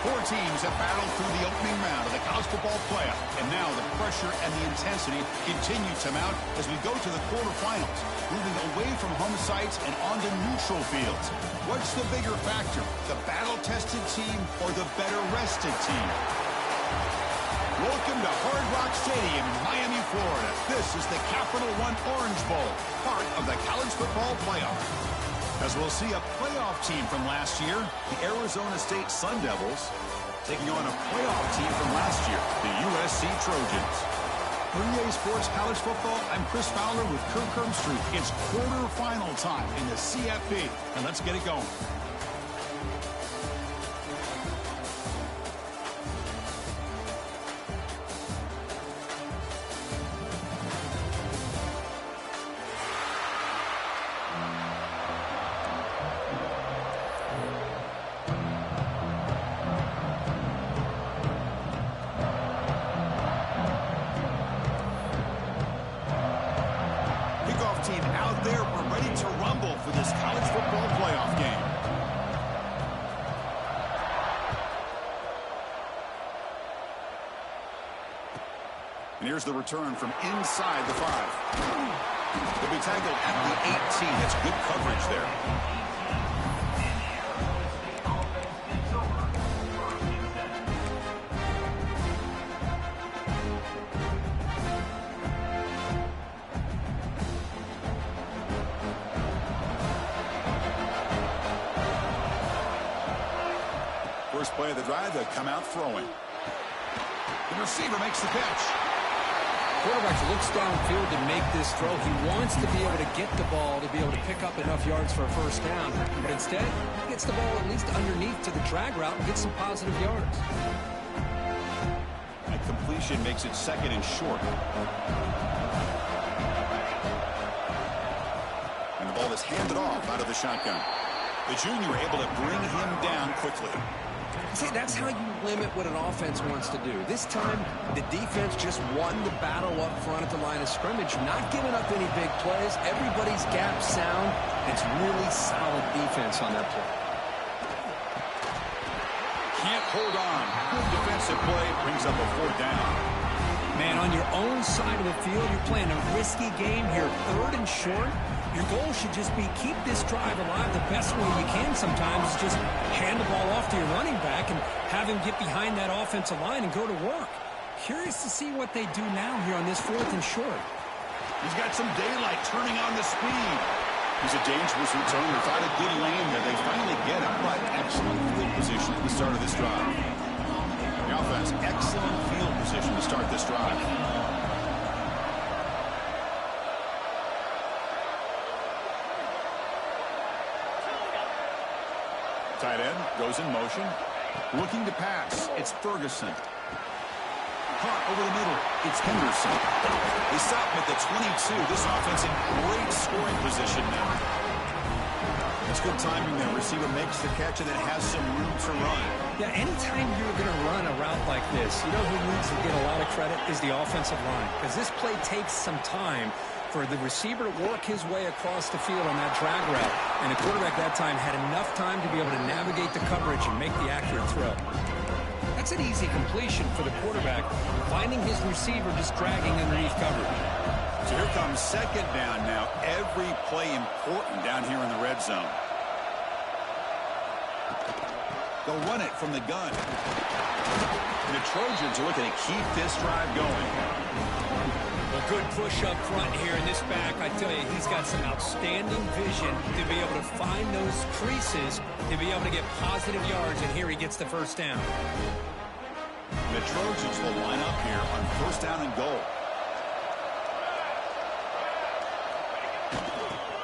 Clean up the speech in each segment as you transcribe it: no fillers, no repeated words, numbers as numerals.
Four teams have battled through the opening round of the college football playoff. And now the pressure and the intensity continue to mount as we go to the quarterfinals, moving away from home sites and onto neutral fields. What's the bigger factor, the battle-tested team or the better-rested team? Welcome to Hard Rock Stadium in Miami, Florida. This is the Capital One Orange Bowl, part of the college football playoff. As we'll see a playoff team from last year, the Arizona State Sun Devils, taking on a playoff team from last year, the USC Trojans. For EA Sports College Football, I'm Chris Fowler with Kirk Herbstreit. It's quarterfinal time in the CFP, and let's get it going. Team out there, we're ready to rumble for this college football playoff game. And here's the return from inside the 5. They'll be tackled at the 18. That's good coverage there. First play of the drive, they come out throwing. The receiver makes the catch. Quarterback looks downfield to make this throw. He wants to be able to get the ball to be able to pick up enough yards for a first down. But instead, he gets the ball at least underneath to the drag route and gets some positive yards. That completion makes it second and short. And the ball is handed off out of the shotgun. The junior able to bring him down quickly. See, that's how you limit what an offense wants to do. This time, the defense just won the battle up front at the line of scrimmage, not giving up any big plays. Everybody's gap sound. It's really solid defense on that play. Can't hold on. Good defensive play brings up a fourth down. Man, on your own side of the field, you're playing a risky game here, third and short. Your goal should just be keep this drive alive the best way you can sometimes. Just hand the ball off to your running back and have him get behind that offensive line and go to work. Curious to see what they do now here on this fourth and short. He's got some daylight turning on the speed. He's a dangerous return without a good lane there. They finally get him, but excellent field position at the start of this drive. The offense, excellent field position to start this drive. Tight end goes in motion. Looking to pass. It's Ferguson. Caught over the middle. It's Henderson. They stop him at the 22. This offense in great scoring position now. That's good timing there. Receiver makes the catch and then has some room to run. Yeah, anytime you're going to run a route like this, you know who needs to get a lot of credit is the offensive line. Because this play takes some time for the receiver to work his way across the field on that drag route. And the quarterback that time had enough time to be able to navigate the coverage and make the accurate throw. That's an easy completion for the quarterback, finding his receiver just dragging underneath coverage. So here comes second down now. Every play important down here in the red zone. They'll run it from the gun. And the Trojans are looking to keep this drive going. A good push up front here in this back. I tell you, he's got some outstanding vision to be able to find those creases, to be able to get positive yards, and here he gets the first down. The Trojans will line up here on first down and goal.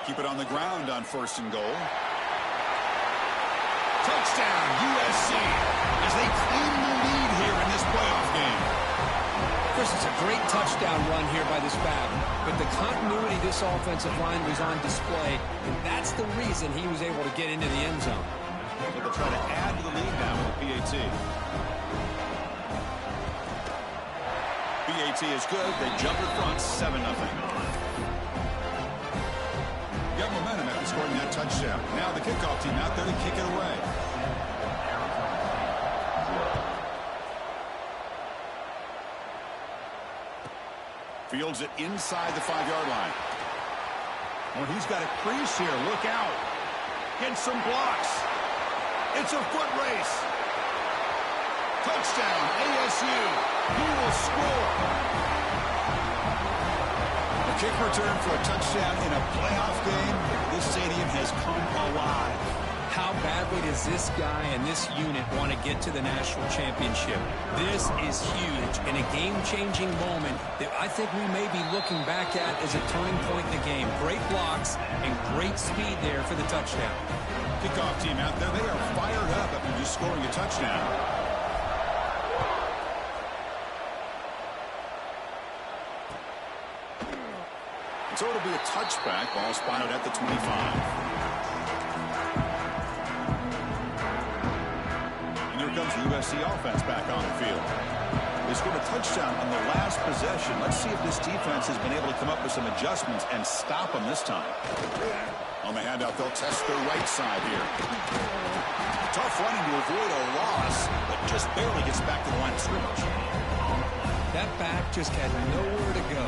Keep it on the ground on first and goal. Touchdown, USC, as they claim the lead here in this playoff game. This is a great touchdown run here by this back, but the continuity this offensive line was on display, and that's the reason he was able to get into the end zone. So they'll try to add to the lead now with PAT. PAT is good. They jump in front, 7-0. Got momentum after scoring that touchdown. Now the kickoff team out there to kick it away. Fields it inside the 5-yard line. Well, he's got a crease here. Look out. Get some blocks. It's a foot race. Touchdown, ASU. He will score. A kick return for a touchdown in a playoff game. This stadium has come alive. How badly does this guy and this unit want to get to the national championship? This is huge and a game-changing moment that I think we may be looking back at as a turning point in the game. Great blocks and great speed there for the touchdown. Kickoff team out there, they are fired up after just scoring a touchdown. So it'll be a touchback. Ball spotted at the 25. Comes the USC offense back on the field. They scored a touchdown on the last possession. Let's see if this defense has been able to come up with some adjustments and stop them this time. On the handout, they'll test the right side here. Tough running to avoid a loss, but just barely gets back to the line of scrimmage. That back just had nowhere to go.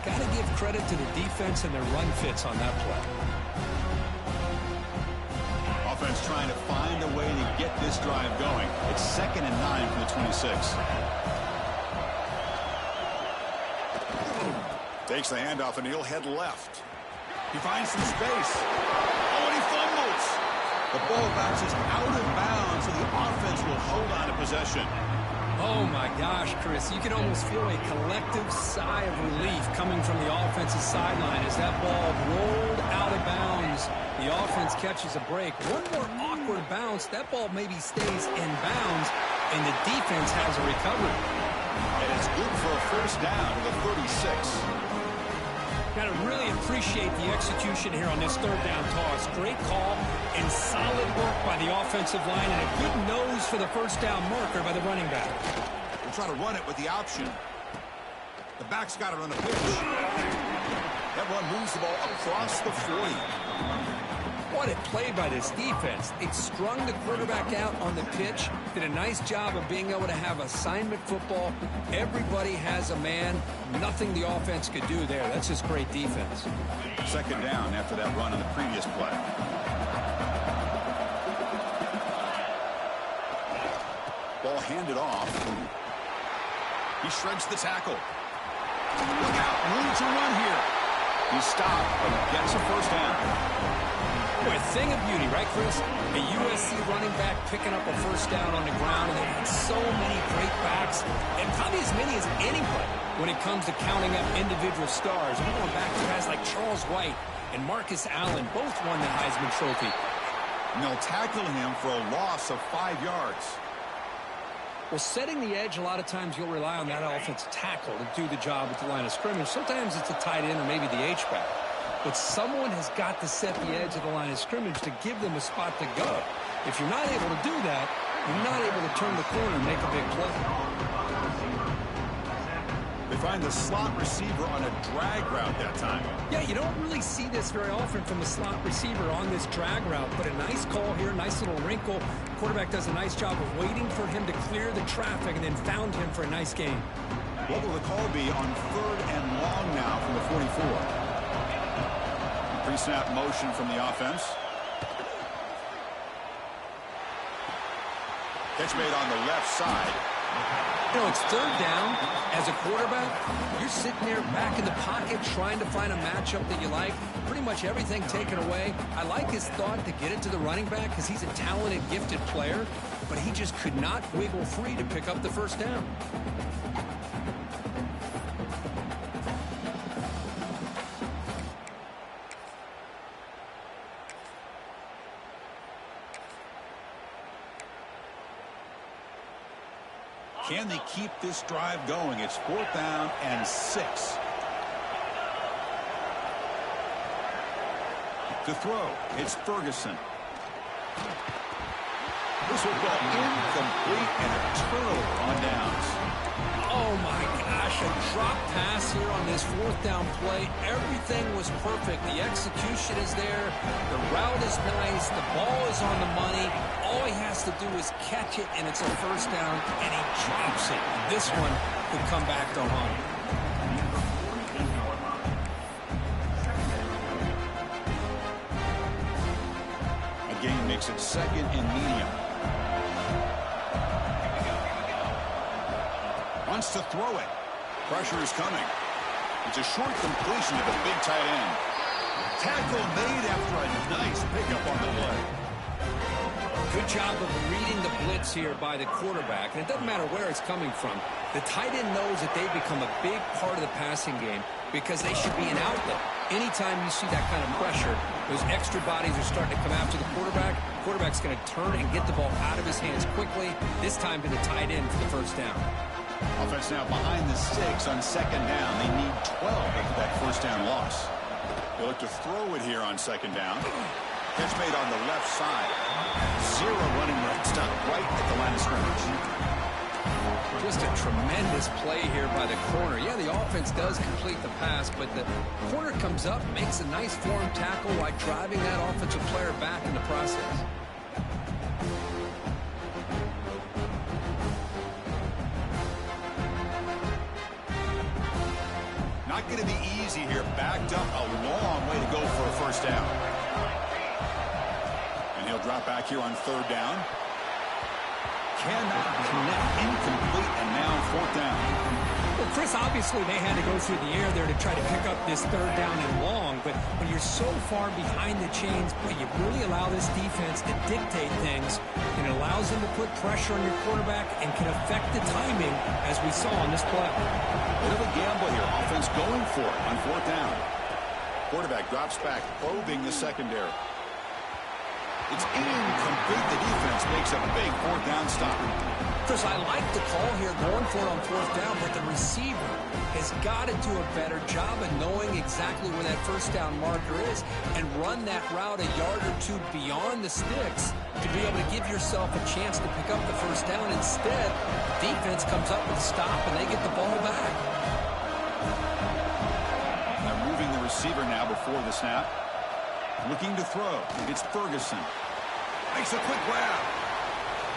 Got to give credit to the defense and their run fits on that play. Offense trying to find a way to get this drive going. It's 2nd and 9 from the 26. Takes the handoff and he'll head left. He finds some space. Oh, and he fumbles. The ball bounces out of bounds, so the offense will hold on to possession. Oh, my gosh, Chris. You can almost feel a collective sigh of relief coming from the offensive sideline as that ball rolled out of bounds. The offense catches a break. One more awkward bounce. That ball maybe stays in bounds, and the defense has a recovery. And it's good for a first down to the 36. Got to really appreciate the execution here on this third down toss. Great call and solid work by the offensive line and a good nose for the first down marker by the running back. We'll try to run it with the option. The back's got to run a pitch. That run moves the ball across the 40. What a play by this defense. It strung the quarterback out on the pitch, did a nice job of being able to have assignment football. Everybody has a man. Nothing the offense could do there. That's just great defense. 2nd down after that run on the previous play. Ball handed off. He shreds the tackle. Look out, room to run here. He stopped and gets a first down. Boy, a thing of beauty, right, Chris? A USC running back picking up a first down on the ground, and they had so many great backs, and probably as many as anybody when it comes to counting up individual stars. We're going back to guys like Charles White and Marcus Allen, both won the Heisman Trophy. And they'll tackle him for a loss of 5 yards. Well, setting the edge, a lot of times you'll rely on that offensive tackle to do the job at the line of scrimmage. Sometimes it's a tight end or maybe the H-back. But someone has got to set the edge of the line of scrimmage to give them a spot to go. If you're not able to do that, you're not able to turn the corner and make a big play. They find the slot receiver on a drag route that time. Yeah, you don't really see this very often from a slot receiver on this drag route, but a nice call here, nice little wrinkle. Quarterback does a nice job of waiting for him to clear the traffic and then found him for a nice gain. What will the call be on 3rd and long now from the 44? Pre-snap motion from the offense. Catch made on the left side. You know, it's 3rd down. As a quarterback, you're sitting there back in the pocket trying to find a matchup that you like. Pretty much everything taken away. I like his thought to get it to the running back because he's a talented, gifted player, but he just could not wiggle free to pick up the first down. Can they keep this drive going? It's 4th down and 6. To throw, it's Ferguson. This will go incomplete and a turnover on downs. Oh my gosh, a drop pass here on this 4th down play. Everything was perfect. The execution is there. The route is nice. The ball is on the money. All he has to do is catch it, and it's a first down, and he drops it. This one could come back to haunt him. Makes it second and medium. Wants to throw it. Pressure is coming. It's a short completion to the big tight end. Tackle made after a nice pickup on the play. Good job of reading the blitz here by the quarterback. And it doesn't matter where it's coming from. The tight end knows that they've become a big part of the passing game because they should be an outlet. Anytime you see that kind of pressure, those extra bodies are starting to come after the quarterback. Quarterback's going to turn and get the ball out of his hands quickly, this time to the tight end for the first down. Offense now behind the 6 on second down. They need 12 after that first down loss. They look to throw it here on second down. Catch made on the left side. 0 running room. Stop right at the line of scrimmage. Just a tremendous play here by the corner. Yeah, the offense does complete the pass, but the corner comes up, makes a nice form tackle while driving that offensive player back in the process. Not going to be easy here. Backed up a long way to go for a first down. And he'll drop back here on third down. Cannot connect. Incomplete, and now fourth down. Well, Chris, obviously they had to go through the air there to try to pick up this third down and long, but when you're so far behind the chains, you really allow this defense to dictate things, and it allows them to put pressure on your quarterback and can affect the timing, as we saw on this play. Bit of a gamble here. Offense going for it on fourth down. Quarterback drops back, probing the secondary. It's incomplete. The defense makes a big fourth down stop. Chris, I like the call here going for it on fourth down, but the receiver has got to do a better job of knowing exactly where that first down marker is and run that route a yard or two beyond the sticks to be able to give yourself a chance to pick up the first down. Instead, defense comes up with a stop and they get the ball back. They're moving the receiver now before the snap. Looking to throw. It's Ferguson. Makes a quick grab.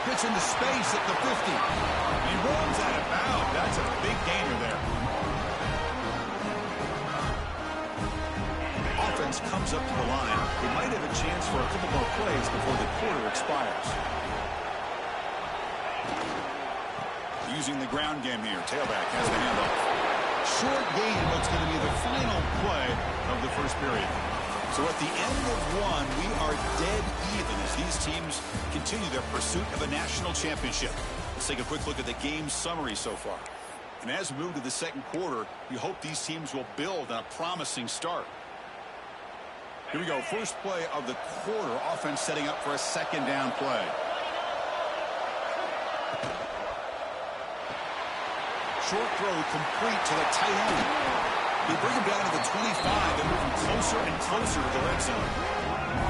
Gets into space at the 50. He runs out of bounds. That's a big gainer there. Offense comes up to the line. They might have a chance for a couple more plays before the quarter expires. Using the ground game here. Tailback has the handoff. Short gain, what's going to be the final play of the first period. So at the end of one, we are dead even as these teams continue their pursuit of a national championship. Let's take a quick look at the game summary so far. And as we move to the second quarter, we hope these teams will build on a promising start. Here we go. First play of the quarter. Offense setting up for a second down play. Short throw complete to the tight end. They bring him down to the 25 and move him closer and closer to the red zone.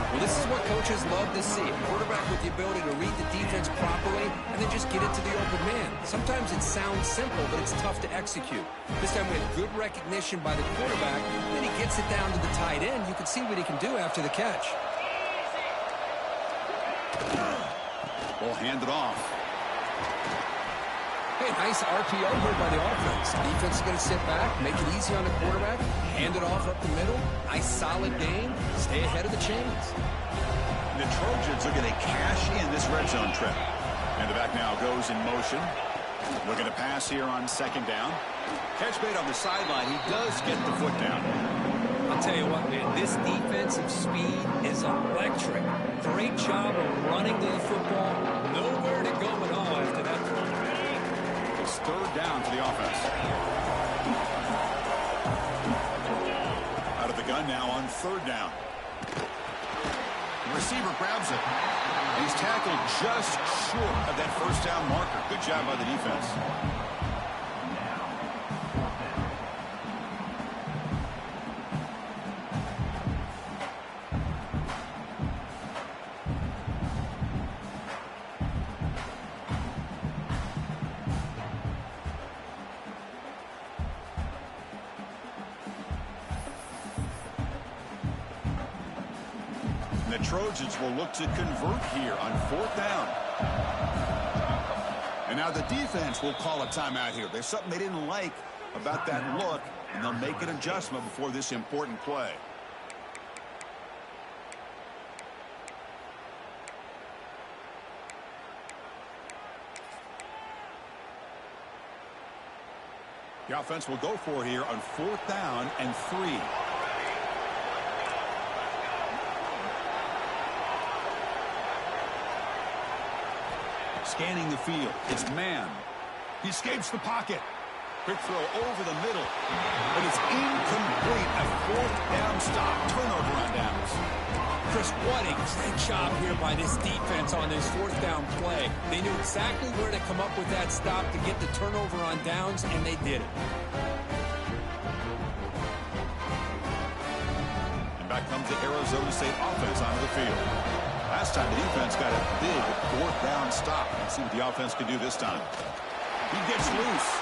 Well, this is what coaches love to see. A quarterback with the ability to read the defense properly and then just get it to the open man. Sometimes it sounds simple, but it's tough to execute. This time we had good recognition by the quarterback. Then he gets it down to the tight end. You can see what he can do after the catch. Ball handed off. Hey, nice RPO here by the offense. Defense is going to sit back, make it easy on the quarterback, hand it off up the middle. Nice solid gain. Stay ahead of the chains. The Trojans are going to cash in this red zone trip. And the back now goes in motion. Looking to pass here on second down. Catch made on the sideline. He does get the foot down. I'll tell you what, man, this defensive speed is electric. Great job of running to the football. Nowhere to go at all after that throw. It's third down for the offense. Out of the gun now on third down. The receiver grabs it. He's tackled just short of that first down marker. Good job by the defense. The Trojans will look to convert here on fourth down. And now the defense will call a timeout here. There's something they didn't like about that look, and they'll make an adjustment before this important play. The offense will go for it here on 4th down and 3. Scanning the field. It's man. He escapes the pocket. Quick throw over the middle. But it's incomplete. A 4th down stop. Turnover on downs. Chris, what a great job here by this defense on this 4th down play. They knew exactly where to come up with that stop to get the turnover on downs, and they did it. And back comes the Arizona State offense onto the field. Last time the defense got a big 4th down stop. Let's see what the offense can do this time. He gets loose.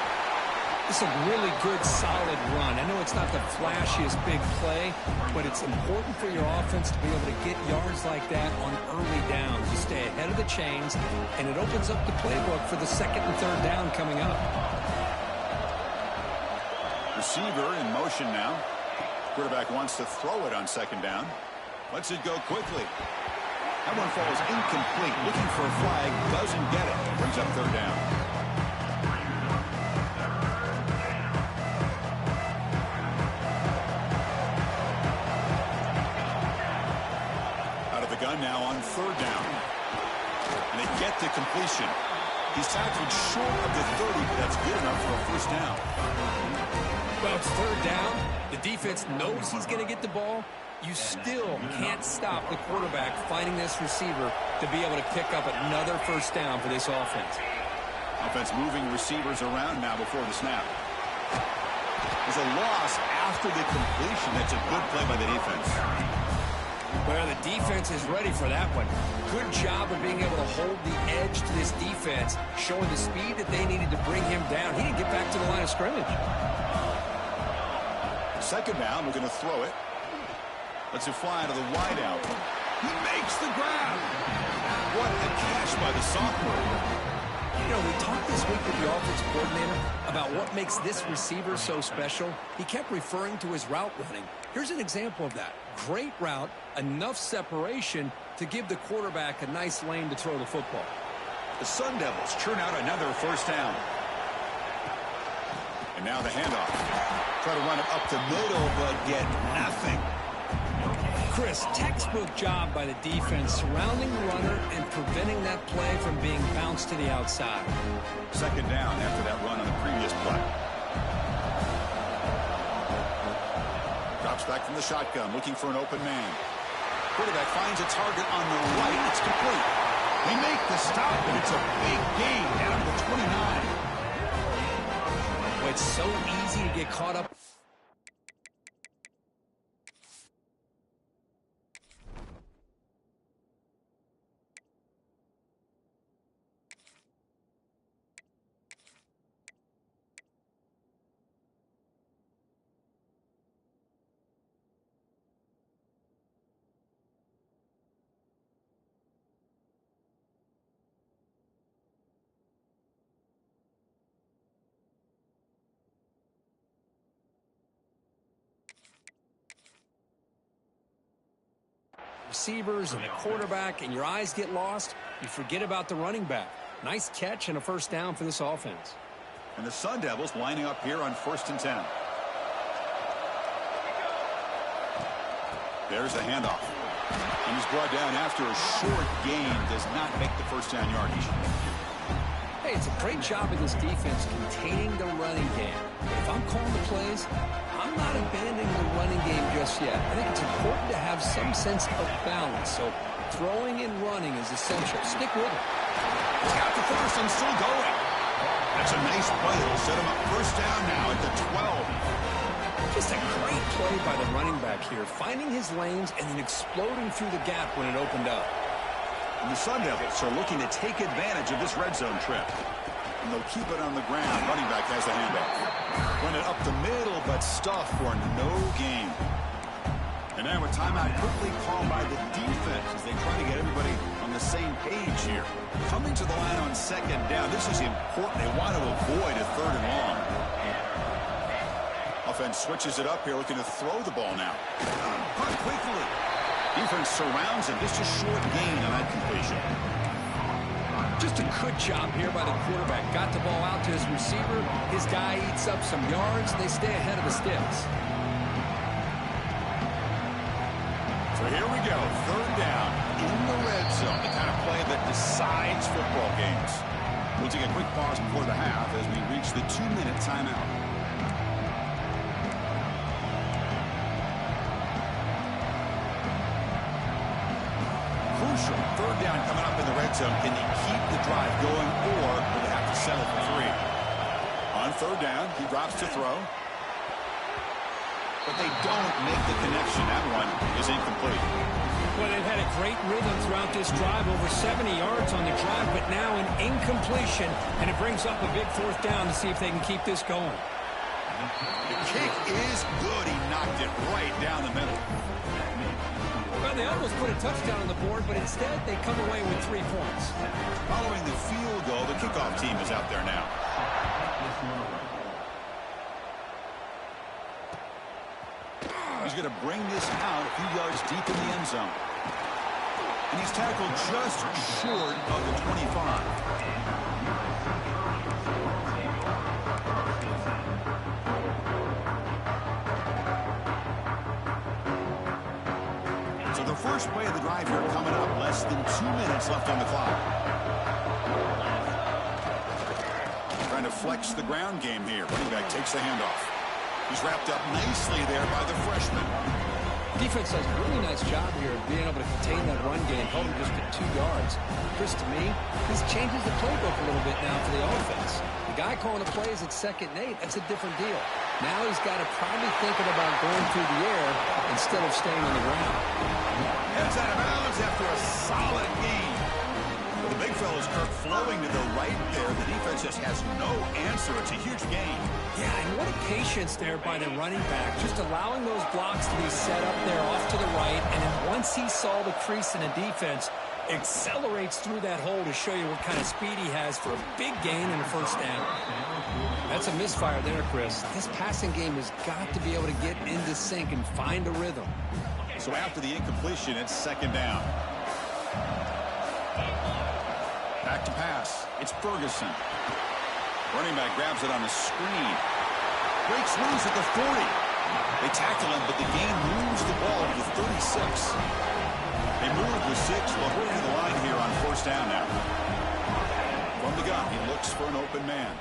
It's a really good, solid run. I know it's not the flashiest big play, but it's important for your offense to be able to get yards like that on early downs. You stay ahead of the chains, and it opens up the playbook for the 2nd and 3rd down coming up. Receiver in motion now. Quarterback wants to throw it on 2nd down. Lets it go quickly. That one falls incomplete. Looking for a flag. Doesn't get it. Brings up 3rd down. Out of the gun now on 3rd down. And they get to completion. He's tackled short of the 30, but that's good enough for a 1st down. Well, it's 3rd down. The defense knows he's going to get the ball. You still can't stop the quarterback finding this receiver to be able to pick up another 1st down for this offense. Offense moving receivers around now before the snap. There's a loss after the completion. That's a good play by the defense. Well, the defense is ready for that one. Good job of being able to hold the edge to this defense, showing the speed that they needed to bring him down. He didn't get back to the line of scrimmage. 2nd down, we're going to throw it. Lets it fly to the wide out. He makes the grab. What a catch by the sophomore. You know, we talked this week with the offensive coordinator about what makes this receiver so special. He kept referring to his route running. Here's an example of that. Great route, enough separation to give the quarterback a nice lane to throw the football. The Sun Devils churn out another 1st down. And now the handoff. Try to run it up the middle, but get nothing. Chris, textbook job by the defense surrounding the runner and preventing that play from being bounced to the outside. 2nd down after that run on the previous play. Drops back from the shotgun, looking for an open man. Quarterback finds a target on the right. It's complete. They make the stop, and it's a big gain down to the 29. It's so easy to get caught up. Receivers and the quarterback, and your eyes get lost, you forget about the running back. Nice catch and a 1st down for this offense. And the Sun Devils lining up here on 1st and 10. There's the handoff. And he's brought down after a short gain. Does not make the 1st down yardage. Hey, it's a great job of this defense containing the running game. If I'm calling the plays, I'm not abandoning the running game just yet. I think it's important to have some sense of balance. So throwing and running is essential. Stick with it. He's got the 1st and still going. That's a nice play. It'll set him up 1st down now at the 12. Just a great play by the running back here, finding his lanes and then exploding through the gap when it opened up. And the Sun Devils are looking to take advantage of this red zone trip. And they'll keep it on the ground. Running back has the handoff. Run it up the middle, but stuffed for no gain. And now a timeout quickly called by the defense as they try to get everybody on the same page here. Coming to the line on 2nd down. This is important. They want to avoid a 3rd and long. Offense switches it up here, looking to throw the ball now. Caught quickly. Defense surrounds him. Just a short gain on that completion. Just a good job here by the quarterback. Got the ball out to his receiver. His guy eats up some yards. They stay ahead of the sticks. So here we go. Third down in the red zone. The kind of play that decides football games. We'll take a quick pause before the half as we reach the 2-minute timeout. Crucial. Third down coming up in the red zone. Can they keep the drive going, or will they have to settle for 3? On third down, he drops to throw. But they don't make the connection. That one is incomplete. Well, they've had a great rhythm throughout this drive, over 70 yards on the drive, but now an incompletion, and it brings up a big fourth down to see if they can keep this going. The kick is good. He knocked it right down the middle. Well, they almost put a touchdown on the board, but instead they come away with 3 points. Following the field goal, the kickoff team is out there now. He's going to bring this out a few yards deep in the end zone. And he's tackled just short of the 25. So the first play of the drive here coming up. Less than 2 minutes left on the clock. Trying to flex the ground game here. Running back takes the handoff. He's wrapped up nicely there by the freshman. Defense does a really nice job here of being able to contain that run game, held him just at 2 yards. Chris, to me, this changes the playbook a little bit now for the offense. The guy calling the plays at 2nd and 8, that's a different deal. Now he's got to probably thinking about going through the air instead of staying on the ground. Heads out of bounds after a solid gain. Well, the big fella's Kirk flowing to the right there. The defense just has no answer. It's a huge gain. Yeah, and what a patience there by the running back, just allowing those blocks to be set up there off to the right, and then once he saw the crease in the defense, accelerates through that hole to show you what kind of speed he has for a big gain and a first down. That's a misfire there, Chris. This passing game has got to be able to get into sync and find a rhythm. So after the incompletion, it's 2nd down. Back to pass. It's Ferguson. Running back grabs it on the screen. Breaks loose at the 40. They tackle him, but the gain moves the ball to the 36. They move with 6. Well, we're to the line here on 1st down now. From the gun, he looks for an open man.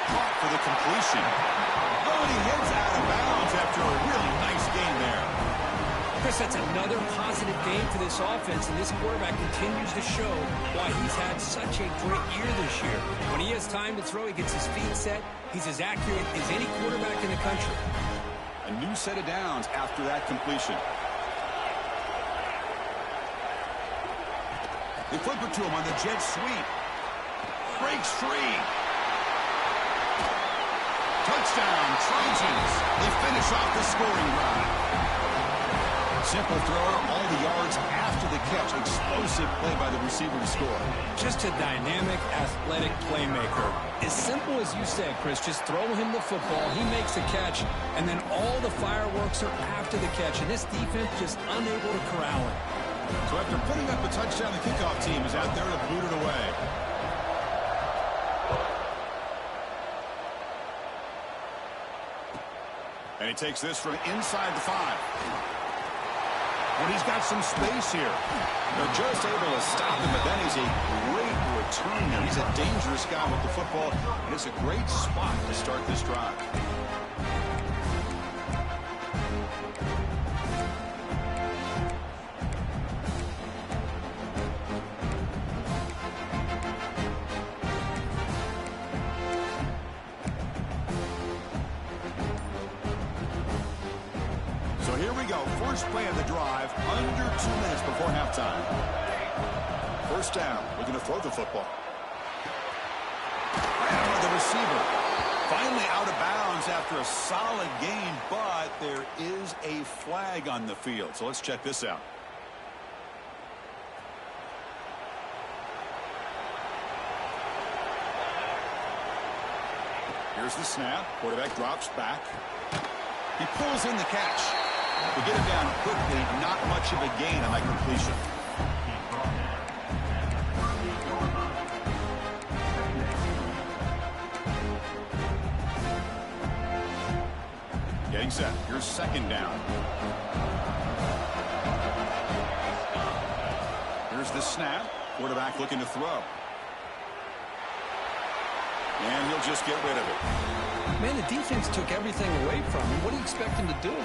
Caught for the completion. Oh, and he heads out of bounds after a really nice gain there. Chris, that's another positive game for this offense, and this quarterback continues to show why he's had such a great year this year. When he has time to throw, he gets his feet set. He's as accurate as any quarterback in the country. A new set of downs after that completion. They flip it to him on the jet sweep. Breaks free. Touchdown, Trojans. They finish off the scoring drive. Simple thrower, all the yards after the catch. Explosive play by the receiver to score. Just a dynamic, athletic playmaker. As simple as you said, Chris, just throw him the football, he makes a catch, and then all the fireworks are after the catch, and this defense just unable to corral him. So after putting up a touchdown, the kickoff team is out there to boot it away. And he takes this from inside the 5. And he's got some space here. They're just able to stop him, but then he's a great return there. He's a dangerous guy with the football, and it's a great spot to start this drive. So here we go. First play of the drive, under 2 minutes before halftime. First down. We're going to throw the football. Right out of the receiver. Finally out of bounds after a solid gain, but there is a flag on the field. So let's check this out. Here's the snap. Quarterback drops back. He pulls in the catch. To get it down quickly, not much of a gain on that completion. Getting set. Here's second down. Here's the snap. Quarterback looking to throw. And he'll just get rid of it. Man, the defense took everything away from him. What do you expect him to do?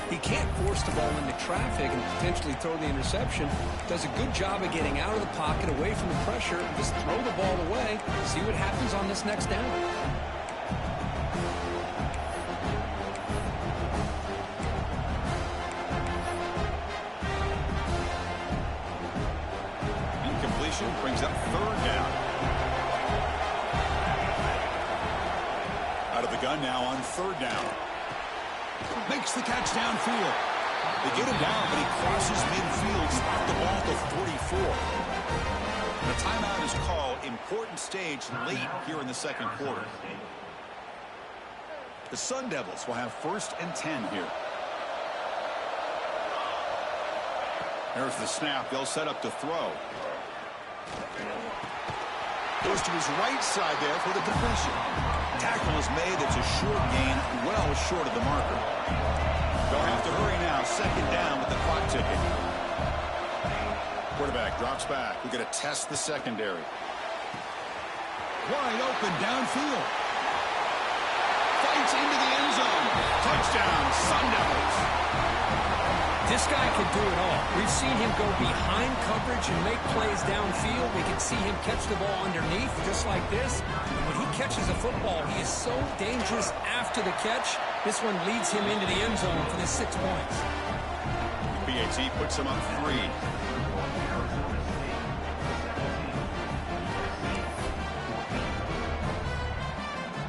He can't force the ball into traffic and potentially throw the interception. Does a good job of getting out of the pocket, away from the pressure. Just throw the ball away. See what happens on this next down. Incompletion brings up third down. Out of the gun now on third down. Makes the catch downfield. They get him down, but he crosses midfield, spot the ball to 44. The timeout is called. Important stage late here in the second quarter. The Sun Devils will have 1st and 10 here. There's the snap. They'll set up to throw. Goes to his right side there for the completion. Tackle is made. It's a short gain, well short of the marker. They'll have to hurry now. Second down with the clock ticking. Quarterback drops back. We're going to test the secondary. Wide open downfield. Fights into the end zone. Touchdown, Sun Devils. This guy can do it all. We've seen him go behind coverage and make plays downfield. We can see him catch the ball underneath just like this. And when he catches a football, he is so dangerous after the catch. This one leads him into the end zone for the 6 points. BAT puts him up 3.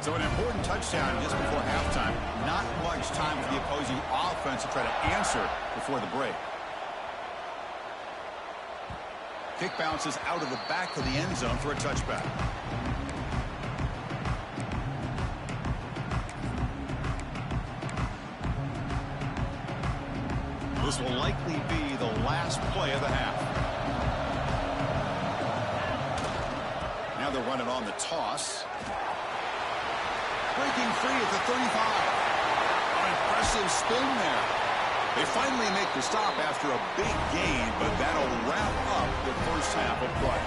So an important touchdown just before halftime. Not much time for the opposing offense to try to answer before the break. Kick bounces out of the back of the end zone for a touchback. This will likely be the last play of the half. Now they're running on the toss. Breaking free at the 35. An impressive spin there. They finally make the stop after a big gain, but that'll wrap up the first half of play.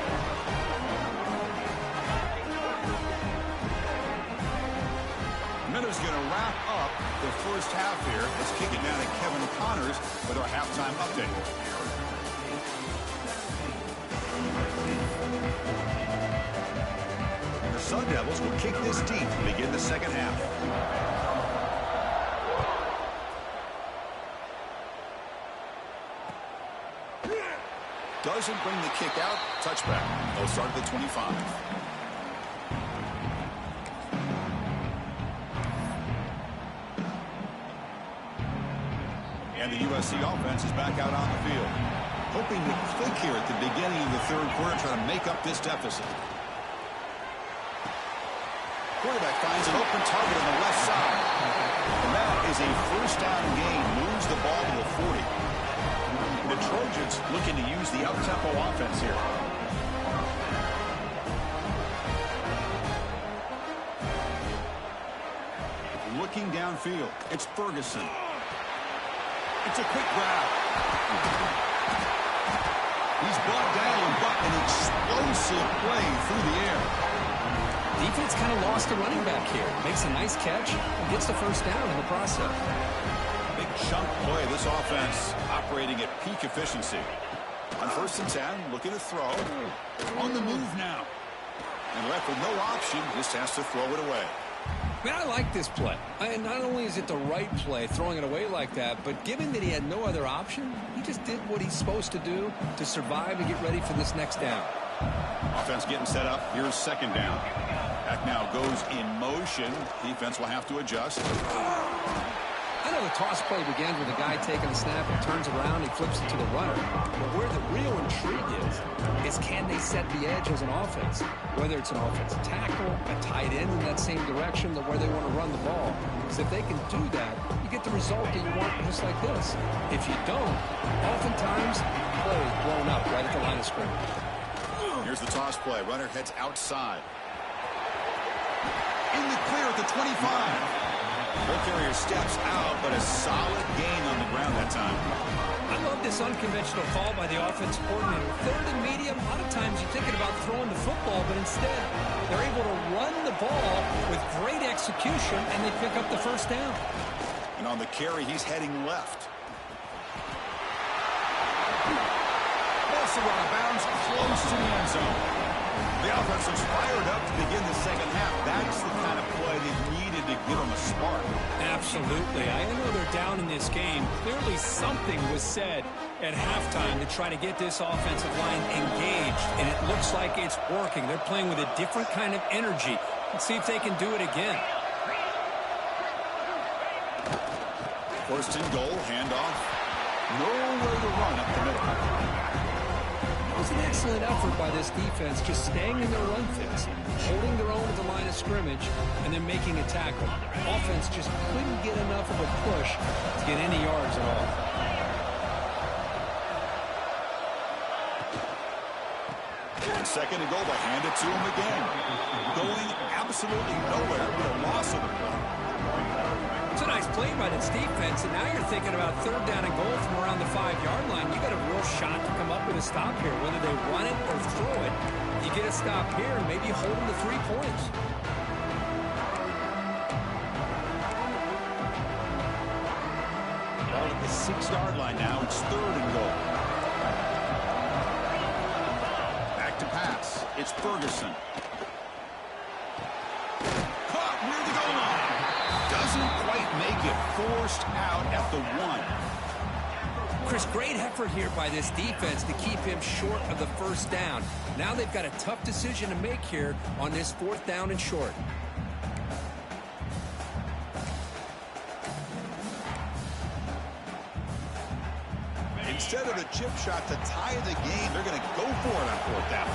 Minutes going to wrap up the first half here. Let's kick it down to Kevin Connors with our halftime update. Sun Devils will kick this deep to begin the second half. Doesn't bring the kick out. Touchback. They'll start at the 25. And the USC offense is back out on the field. Hoping to click here at the beginning of the third quarter, trying to make up this deficit. Quarterback finds an open target on the left side. And that is a first down gain. Moves the ball to the 40. The Trojans looking to use the up-tempo offense here. Looking downfield. It's Ferguson. It's a quick grab. He's brought down, but an explosive play through the air. Defense kind of lost a running back here. Makes a nice catch and gets the first down in the process. Big chunk play. This offense operating at peak efficiency. On 1st and 10, looking to throw. On the move now. And left with no option, just has to throw it away. Man, I like this play. Not only is it the right play, throwing it away like that, but given that he had no other option, he just did what he's supposed to do to survive and get ready for this next down. Offense getting set up. Here's second down. Back now goes in motion. Defense will have to adjust. I know the toss play begins with a guy taking a snap and turns around and flips it to the runner. But where the real intrigue is can they set the edge as an offense? Whether it's an offensive tackle, a tight end in that same direction, where they want to run the ball. Because if they can do that, you get the result that you want just like this. If you don't, oftentimes, play is blown up right at the line of scrimmage. Here's the toss play. Runner heads outside. In the clear at the 25. Ball carrier steps out, but a solid gain on the ground that time. I love this unconventional call by the offensive coordinator. Third and medium, a lot of times you're thinking about throwing the football, but instead they're able to run the ball with great execution, and they pick up the first down. And on the carry, he's heading left. Also out of bounds, close to the end zone. The offense is fired up to begin the second half. That's the kind of play they needed to give them a spark. Absolutely. I know they're down in this game. Clearly something was said at halftime to try to get this offensive line engaged, and it looks like it's working. They're playing with a different kind of energy. Let's see if they can do it again. First and goal, handoff. Nowhere to run up the middle. It was an excellent effort by this defense, just staying in their run fix, holding their own at the line of scrimmage, and then making a tackle. Offense just couldn't get enough of a push to get any yards at all. And second and goal, they hand it to him again. Going absolutely nowhere with a loss of the ball. It's a nice play by this defense, and now you're thinking about third down and goal from around the 5-yard line. You got a real shot to come up with a stop here. Whether they run it or throw it, you get a stop here and maybe hold them to 3 points. Ball at the 6-yard line now. It's third and goal. Back to pass. It's Ferguson. Caught near the goal line. Doesn't quite make it, forced out at the 1. Chris, great effort here by this defense to keep him short of the first down. Now they've got a tough decision to make here on this 4th down and short. Instead of the chip shot to tie the game, they're going to go for it on 4th down.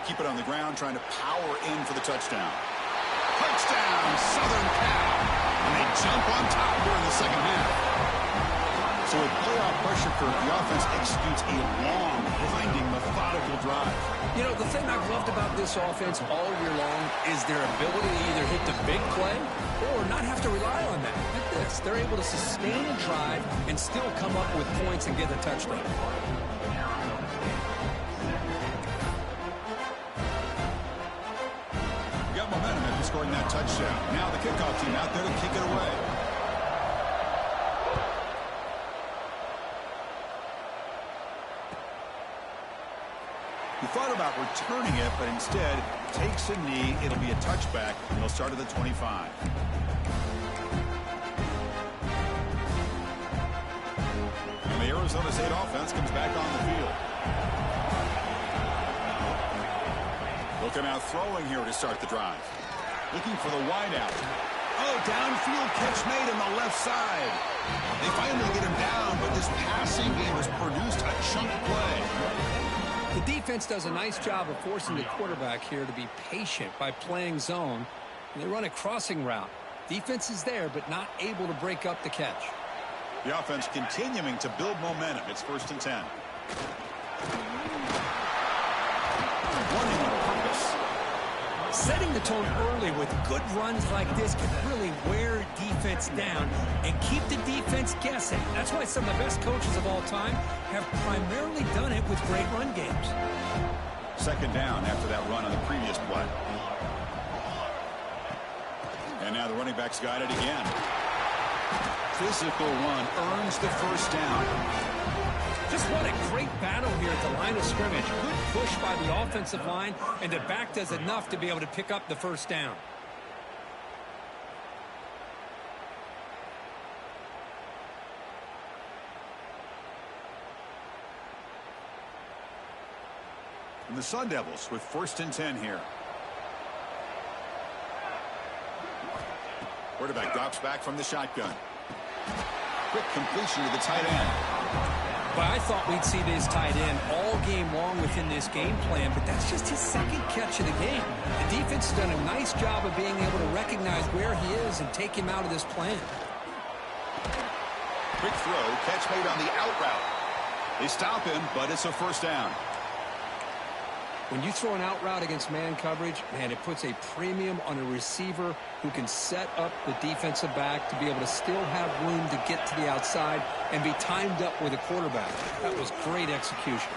Keep it on the ground, trying to power in for the touchdown. Touchdown, Southern Cal. And they jump on top during the second half. So with playoff pressure curve, the offense executes a long, grinding, methodical drive. You know, the thing I've loved about this offense all year long is their ability to either hit the big play or not have to rely on that. Look at this. They're able to sustain a drive and still come up with points and get a touchdown. Momentum after scoring that touchdown. Now the kickoff team out there to kick it away. He thought about returning it, but instead takes a knee. It'll be a touchback, and they'll start at the 25. And the Arizona State offense comes back on the field. Looking out throwing here to start the drive. Looking for the wideout. Oh, downfield catch made on the left side. They finally get him down, but this passing game has produced a chunk play. The defense does a nice job of forcing the quarterback here to be patient by playing zone. And they run a crossing route. Defense is there, but not able to break up the catch. The offense continuing to build momentum. It's 1st and 10. Running on purpose. Setting the tone early with good runs like this can really wear defense down and keep the defense guessing. That's why some of the best coaches of all time have primarily done it with great run games. Second down after that run on the previous play. And now the running back's got it again. Physical run earns the first down. Just what a great battle here at the line of scrimmage. Good push by the offensive line, and the back does enough to be able to pick up the first down. And the Sun Devils with 1st and 10 here. Quarterback drops back from the shotgun. Quick completion to the tight end. But I thought we'd see this tight end all game long within this game plan, but that's just his 2nd catch of the game. The defense has done a nice job of being able to recognize where he is and take him out of this plan. Quick throw, catch made on the out route. They stop him, but it's a first down. When you throw an out route against man coverage, man, it puts a premium on a receiver who can set up the defensive back to be able to still have room to get to the outside and be timed up with a quarterback. That was great execution.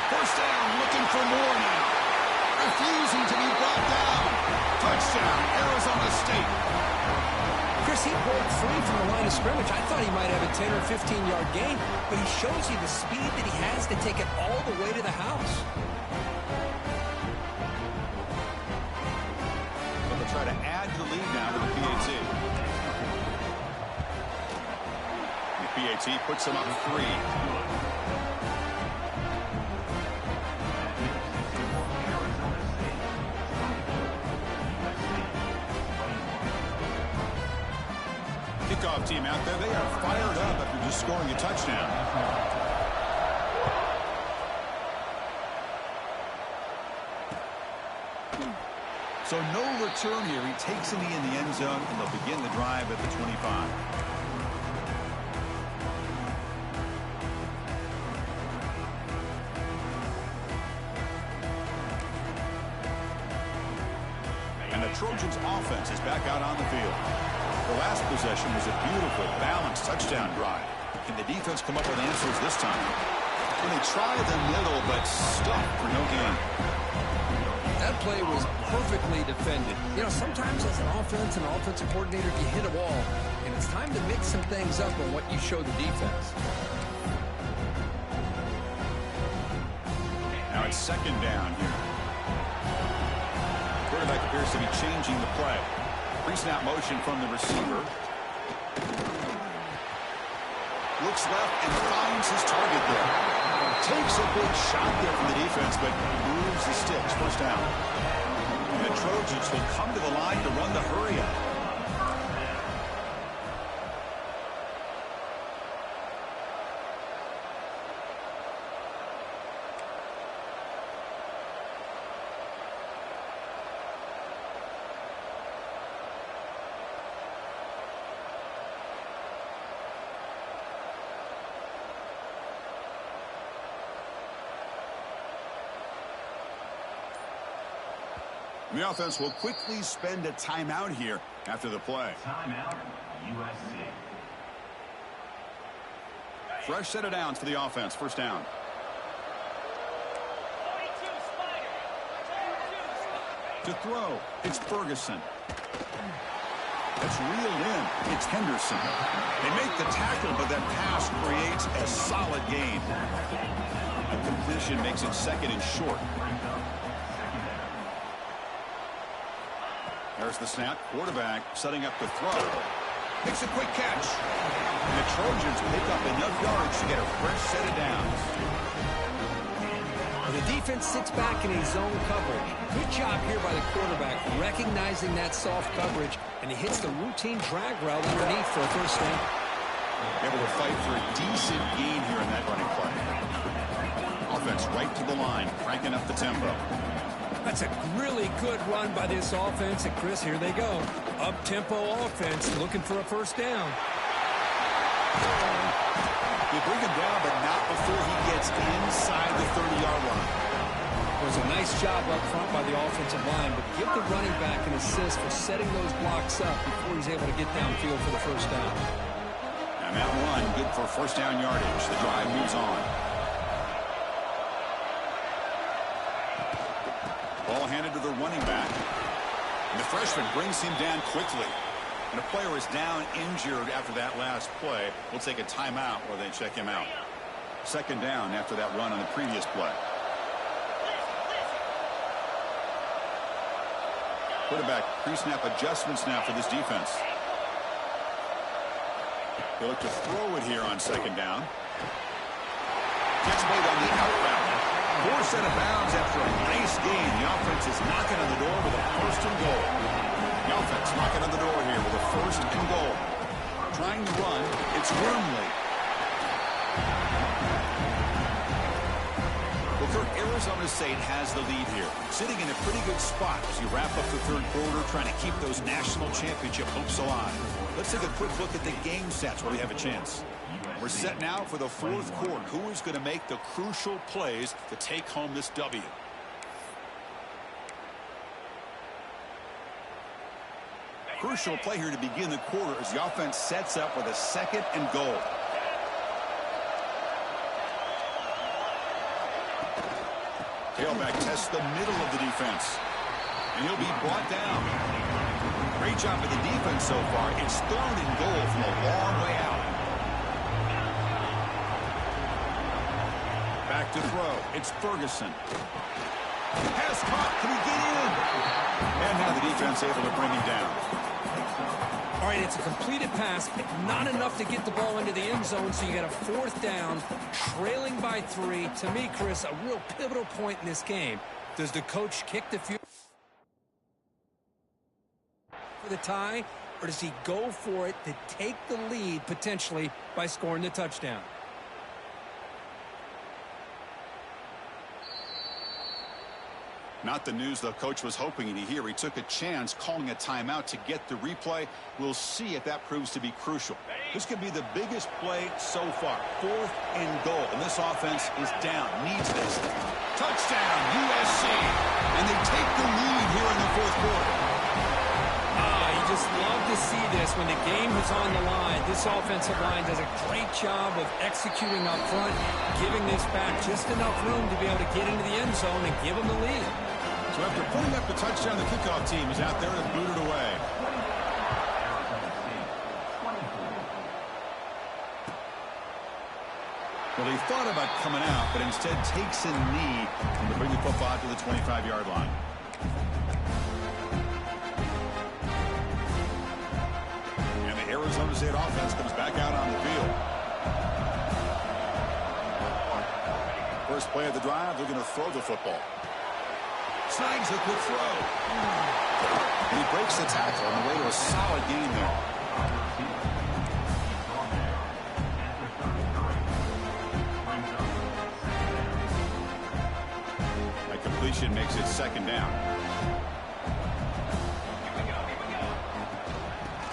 First down, looking for more now. Refusing to be brought down. Touchdown, Arizona State. Chris, he broke free from the line of scrimmage. I thought he might have a 10 or 15-yard gain, but he shows you the speed that he has to take it all the way to the house. They'll try to add to the lead now to the PAT. The PAT puts them up 3. Kickoff team out there. They are fired up after just scoring a touchdown. So no return here. He takes it in the end zone, and they'll begin the drive at the 25. And the Trojans' offense is back out on the field. The last possession was a beautiful, balanced touchdown drive. Can the defense come up with answers this time? When they try the middle, but stuck for no gain. That play was perfectly defended. You know, sometimes as an offense and offensive coordinator, you hit a wall, and it's time to mix some things up on what you show the defense. Now it's second down here. Quarterback appears to be changing the play. Pre-snap motion from the receiver. Looks left and finds his target there. Takes a big shot there from the defense, but moves the sticks. First down. And the Trojans will come to the line to run the hurry up. The offense will quickly spend a timeout here after the play. Timeout, USC. Fresh set of downs for the offense. First down. To throw, it's Ferguson. That's reeled in. It's Henderson. They make the tackle, but that pass creates a solid gain. A completion makes it second and short. There's the snap. Quarterback setting up to throw. Makes a quick catch. And the Trojans pick up enough yards to get a fresh set of downs. The defense sits back in a zone coverage. Good job here by the quarterback, recognizing that soft coverage, and he hits the routine drag route underneath for a first down. Able to fight for a decent gain here in that running play. Offense right to the line, cranking up the tempo. That's a really good run by this offense, and Chris, here they go. Up-tempo offense, looking for a first down. They bring him down, but not before he gets inside the 30-yard line. It was a nice job up front by the offensive line, but give the running back an assist for setting those blocks up before he's able to get downfield for the first down. And that run, good for first down yardage. The drive moves on. Ball handed to the running back. And the freshman brings him down quickly. And a player is down injured after that last play. We'll take a timeout while they check him out. Second down after that run on the previous play. Quarterback pre-snap adjustments now for this defense. They look to throw it here on second down. Catch made on the out route. Four set of bounds after a nice gain. The offense is knocking on the door with a first and goal. The offense knocking on the door here with a first and goal. Trying to run. It's Wormley. Well, Kirk, Arizona State has the lead here. Sitting in a pretty good spot as you wrap up the third quarter, trying to keep those national championship hopes alive. Let's take a quick look at the game stats where we have a chance. We're set now for the fourth quarter. Who is going to make the crucial plays to take home this W? Crucial play here to begin the quarter as the offense sets up with a 2nd and goal. Tailback tests the middle of the defense. And he'll be brought down. Great job of the defense so far. It's 3rd and goal from a long way out. Back to throw. It's Ferguson. Pass caught. Can he get in? And now the defense able to bring him down. All right, it's a completed pass, but not enough to get the ball into the end zone, so you got a 4th down, trailing by 3. To me, Chris, a real pivotal point in this game. Does the coach kick the field for the tie, or does he go for it to take the lead potentially by scoring the touchdown? Not the news the coach was hoping to hear. He took a chance calling a timeout to get the replay. We'll see if that proves to be crucial. This could be the biggest play so far. 4th and goal. And this offense is down. Needs this. Touchdown, USC. And they take the lead here in the 4th quarter. You just love to see this when the game is on the line. This offensive line does a great job of executing up front, giving this back just enough room to be able to get into the end zone and give them the lead. So after putting up the touchdown, the kickoff team is out there to boot it away. Well, he thought about coming out, but instead takes a knee and to bring the football out to the 25-yard line. And the Arizona State offense comes back out on the field. First play of the drive, they're going to throw the football. Snags a quick throw. And he breaks the tackle on the way to a solid gain there. That completion makes it 2nd down.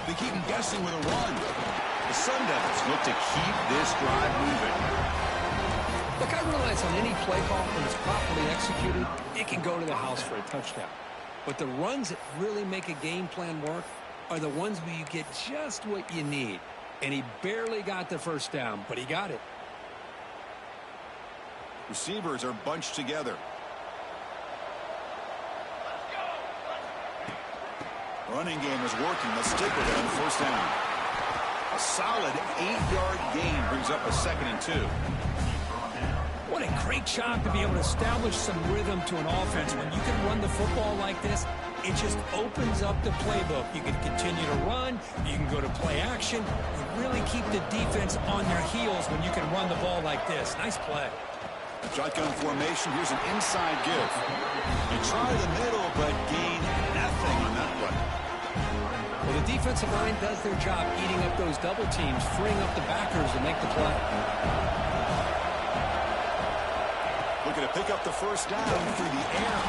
They keep him guessing with a run. The Sun Devils look to keep this drive moving. Look, I realize on any play call, when it's properly executed, it can go to the house for a touchdown. But the runs that really make a game plan work are the ones where you get just what you need. And he barely got the 1st down, but he got it. Receivers are bunched together. Running game is working. Let's stick with it on 1st down. A solid 8-yard gain brings up a 2nd and 2. What a great job to be able to establish some rhythm to an offense. When you can run the football like this, it just opens up the playbook. You can continue to run. You can go to play action. You really keep the defense on their heels when you can run the ball like this. Nice play. Shotgun formation. Here's an inside give. You try the middle, but gain nothing on that play. Well, the defensive line does their job eating up those double teams, freeing up the backers to make the play. Looking to pick up the 1st down through the air.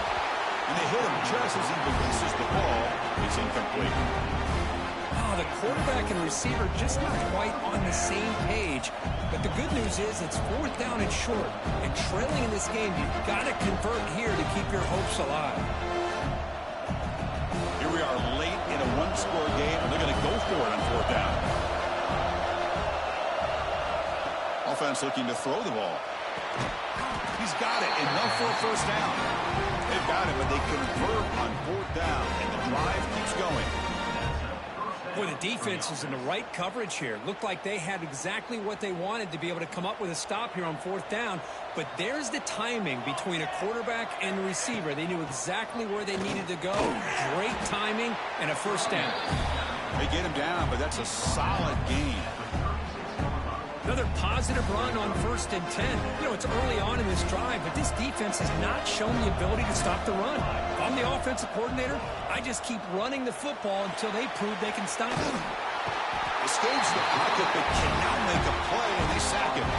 And they hit him just as he releases the ball. It's incomplete. Oh, the quarterback and receiver just not quite on the same page. But the good news is it's 4th down and short. And trailing in this game, you've got to convert here to keep your hopes alive. Here we are late in a 1-score game, and they're going to go for it on 4th down. Offense looking to throw the ball. He's got it. Enough for a 1st down. They've got it, but they convert on 4th down, and the drive keeps going. Boy, the defense is in the right coverage here. Looked like they had exactly what they wanted to be able to come up with a stop here on 4th down. But there's the timing between a quarterback and a receiver. They knew exactly where they needed to go. Great timing and a 1st down. They get him down, but that's a solid gain. Another positive run on 1st and 10. You know, it's early on in this drive, but this defense has not shown the ability to stop the run. If I'm the offensive coordinator, I just keep running the football until they prove they can stop it. Escapes the pocket, but cannot make a play, and they sack him.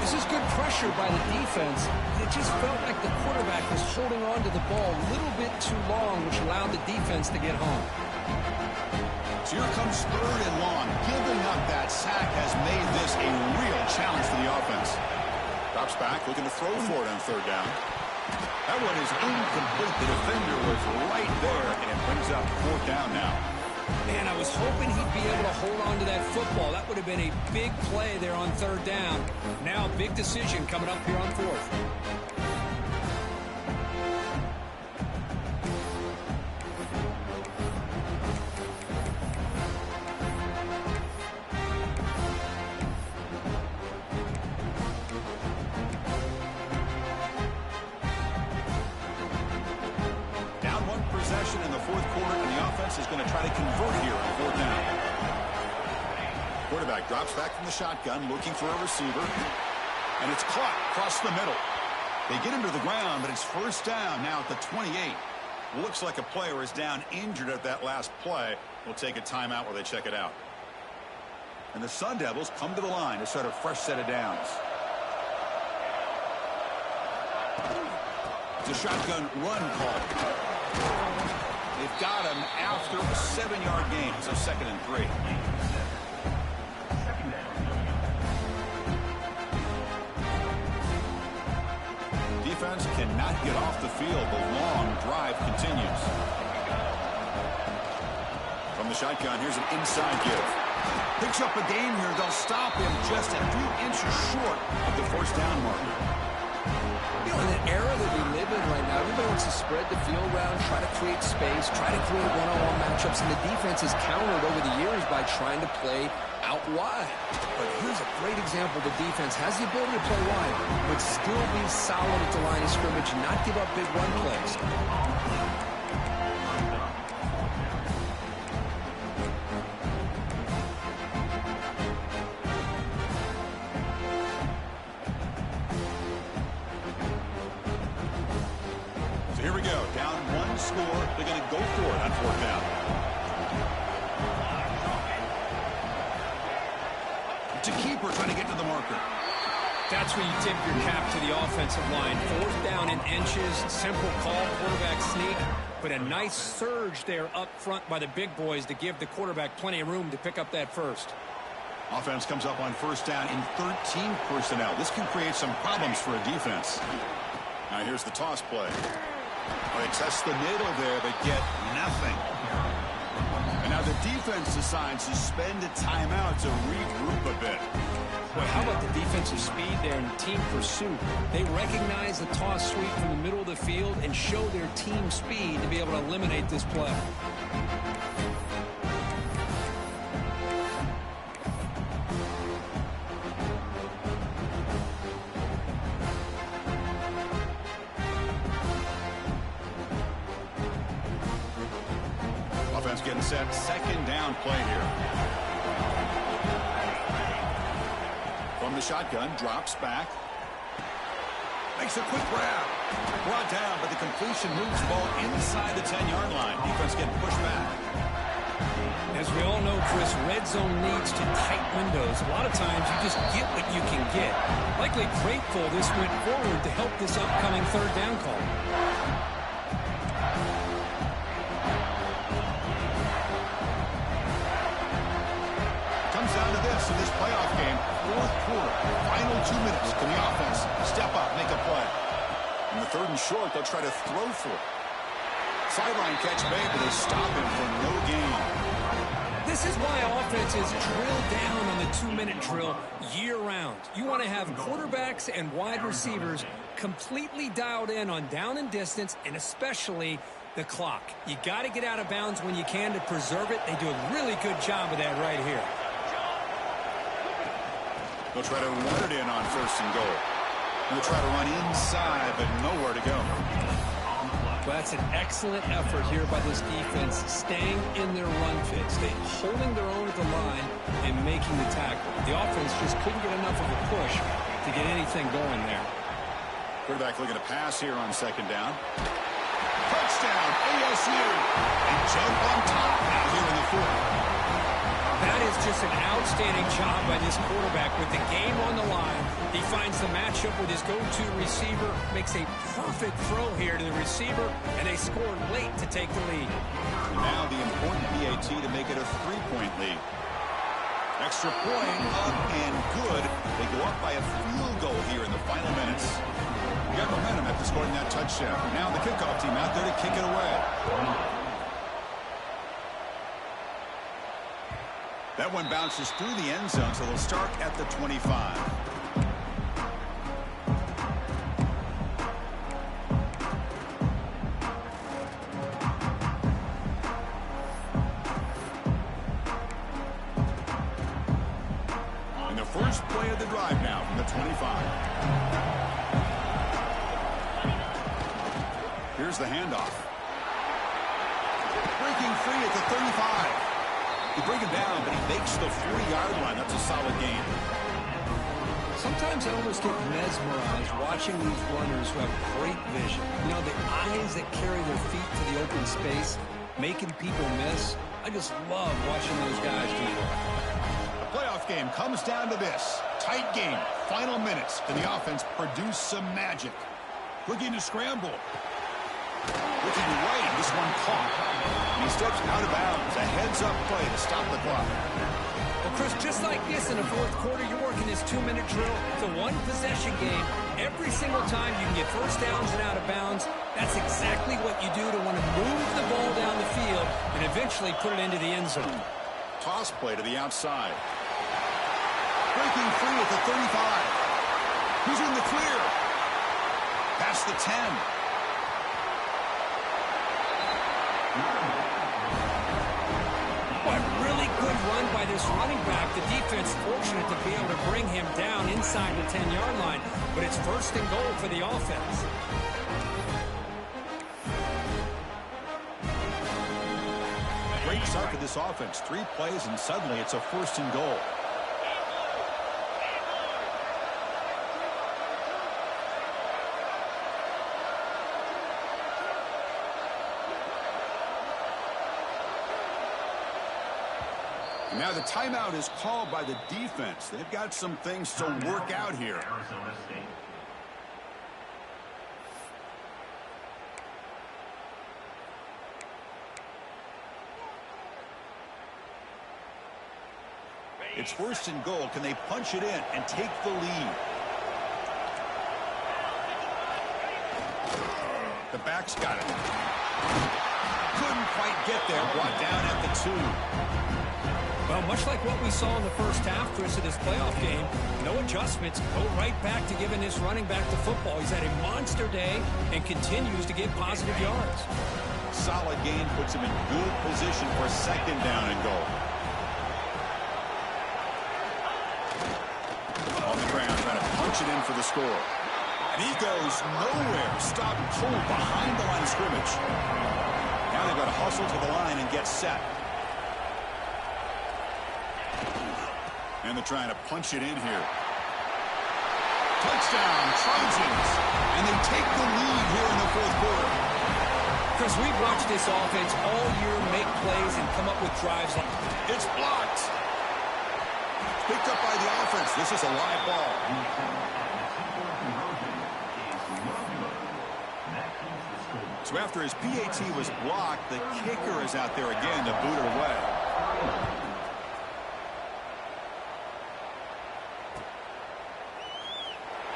This is good pressure by the defense. It just felt like the quarterback was holding on to the ball a little bit too long, which allowed the defense to get home. So here comes 3rd and long. Giving up that sack has made this a real challenge for the offense. Drops back, looking to throw for it on 3rd down. That one is incomplete. The defender was right there, and it brings up 4th down now. Man, I was hoping he'd be able to hold on to that football. That would have been a big play there on third down. Now, big decision coming up here on fourth. In the fourth quarter, and the offense is going to try to convert here on fourth down. Quarterback drops back from the shotgun, looking for a receiver, and it's caught across the middle. They get him to the ground, but it's first down now at the 28. Looks like a player is down injured at that last play. We'll take a timeout while they check it out. And the Sun Devils come to the line to start a fresh set of downs. It's a shotgun run call. They've got him after a 7-yard gain, so 2nd and 3. Defense cannot get off the field. The long drive continues. From the shotgun, here's an inside give. Picks up a gain here. They'll stop him just a few inches short of the first down marker. You know, in the era that we live in right now, everybody wants to spread the field around, try to create space, try to create one-on-one matchups, and the defense has countered over the years by trying to play out wide. But here's a great example. The defense has the ability to play wide, but still be solid at the line of scrimmage, not give up big run plays. Here we go. Down one score. They're going to go for it on fourth down. To keeper trying to get to the marker. That's when you tip your cap to the offensive line. Fourth down in inches. Simple call. Quarterback sneak. But a nice surge there up front by the big boys to give the quarterback plenty of room to pick up that first. Offense comes up on first down in 13 personnel. This can create some problems for a defense. Now here's the toss play. They test the middle there, but get nothing. And now the defense decides to spend a timeout to regroup a bit. Boy, how about the defensive speed there and team pursuit? They recognize the toss sweep from the middle of the field and show their team speed to be able to eliminate this play. Offense getting set. Second down play here. From the shotgun, drops back. Makes a quick grab. Brought down, but the completion moves the ball inside the 10-yard line. Defense getting pushed back. As we all know, Chris, red zone leads to tight windows. A lot of times you just get what you can get. Likely grateful this went forward to help this upcoming third down call. Down to this in this playoff game, fourth quarter, final 2 minutes. Can the offense step up, make a play? In the third and short, they'll try to throw for it. Sideline catch made, but they stop him for no gain. This is why offenses drill down on the 2-minute drill year-round. You want to have quarterbacks and wide receivers completely dialed in on down and distance, and especially the clock. You got to get out of bounds when you can to preserve it. They do a really good job of that right here. They'll try to run it in on first and goal. They'll try to run inside, but nowhere to go. Well, that's an excellent effort here by this defense, staying in their run fits, holding their own at the line and making the tackle. The offense just couldn't get enough of a push to get anything going there. Quarterback looking to pass here on second down. Touchdown, ASU. And jump on top now here in the fourth. That is just an outstanding job by this quarterback with the game on the line. He finds the matchup with his go-to receiver, makes a perfect throw here to the receiver, and they scored late to take the lead. Now the important PAT to make it a 3-point lead. Extra point up and good. They go up by a field goal here in the final minutes. We got momentum after scoring that touchdown. Now the kickoff team out there to kick it away. That one bounces through the end zone, so they'll start at the 25. And the first play of the drive now from the 25. Here's the handoff. Breaking free at the 35. They bring him down, but he makes the 40-yard line. That's a solid gain. Sometimes I almost get mesmerized watching these runners who have great vision. You know, the eyes that carry their feet to the open space, making people miss. I just love watching those guys do that. The playoff game comes down to this. Tight game, final minutes. Can the offense produce some magic? Looking to scramble. Looking right, this one caught. And he steps out of bounds. A heads-up play to stop the clock. Well, Chris, just like this in the fourth quarter, you're working this 2-minute drill. It's a one-possession game. Every single time you can get first downs and out of bounds, that's exactly what you do to want to move the ball down the field and eventually put it into the end zone. Toss play to the outside. Breaking free at the 35. Who's in the clear? Past the 10. What really good run by this running back. The defense fortunate to be able to bring him down inside the 10-yard line, but it's first and goal for the offense. Great start for this offense. 3 plays, and suddenly it's a first and goal. Now the timeout is called by the defense. They've got some things to work out here. Arizona State. It's first and goal. Can they punch it in and take the lead? The back's got it. Couldn't quite get there. Brought down at the 2. Well, much like what we saw in the first half, Chris, of this playoff game, no adjustments. Go right back to giving this running back the football. He's had a monster day and continues to get positive yards. Solid gain puts him in good position for second down and goal. On the ground, trying to punch it in for the score. And he goes nowhere. Stopped cold behind the line of scrimmage. Now they've got to hustle to the line and get set. And they're trying to punch it in here. Touchdown, Trojans. And they take the lead here in the fourth quarter. Chris, we've watched this offense all year make plays and come up with drives. It's blocked. Picked up by the offense. This is a live ball. So after his PAT was blocked, the kicker is out there again to boot it away.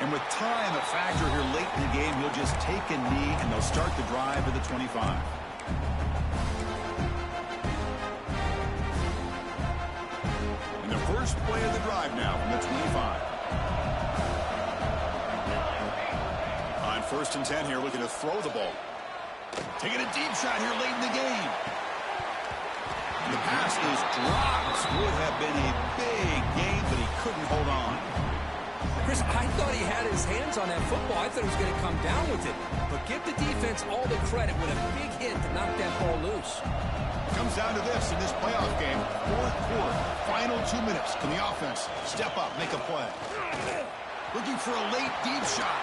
And with time a factor here late in the game, he'll just take a knee and they'll start the drive at the 25. And the first play of the drive now from the 25. On first and 10 here, looking to throw the ball. Taking a deep shot here late in the game. And the pass is dropped. Would have been a big gain, but he couldn't hold on. Chris, I thought he had his hands on that football. I thought he was going to come down with it. But give the defense all the credit with a big hit to knock that ball loose. Comes down to this in this playoff game. Fourth quarter, final 2 minutes. Can the offense step up, make a play? Looking for a late deep shot.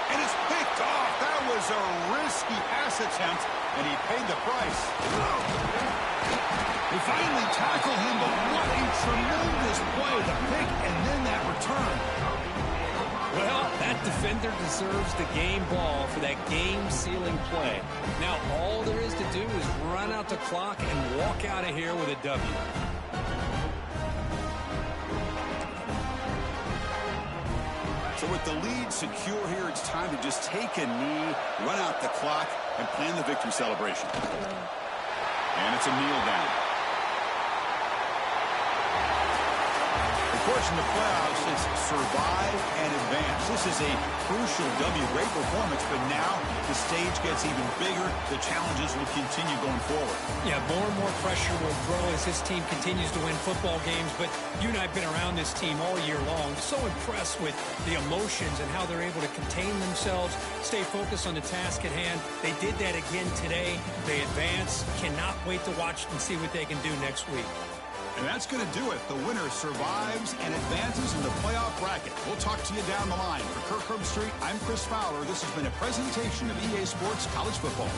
And it's picked off. That was a risky pass attempt, and he paid the price. They finally tackle him, but what a tremendous play. The pick and then that return. Well, that defender deserves the game ball for that game-sealing play. Now, all there is to do is run out the clock and walk out of here with a W. So with the lead secure here, it's time to just take a knee, run out the clock, and plan the victory celebration. And it's a kneel down. course, in the playoffs, it's survive and advance. This is a crucial W. Great performance, but now the stage gets even bigger. The challenges will continue going forward. Yeah, more and more pressure will grow as this team continues to win football games, but you and I have been around this team all year long. So impressed with the emotions and how they're able to contain themselves, stay focused on the task at hand. They did that again today. They advance. Cannot wait to watch and see what they can do next week. And that's going to do it. The winner survives and advances in the playoff bracket. We'll talk to you down the line. For Kirk Herbstreit, I'm Chris Fowler. This has been a presentation of EA Sports College Football.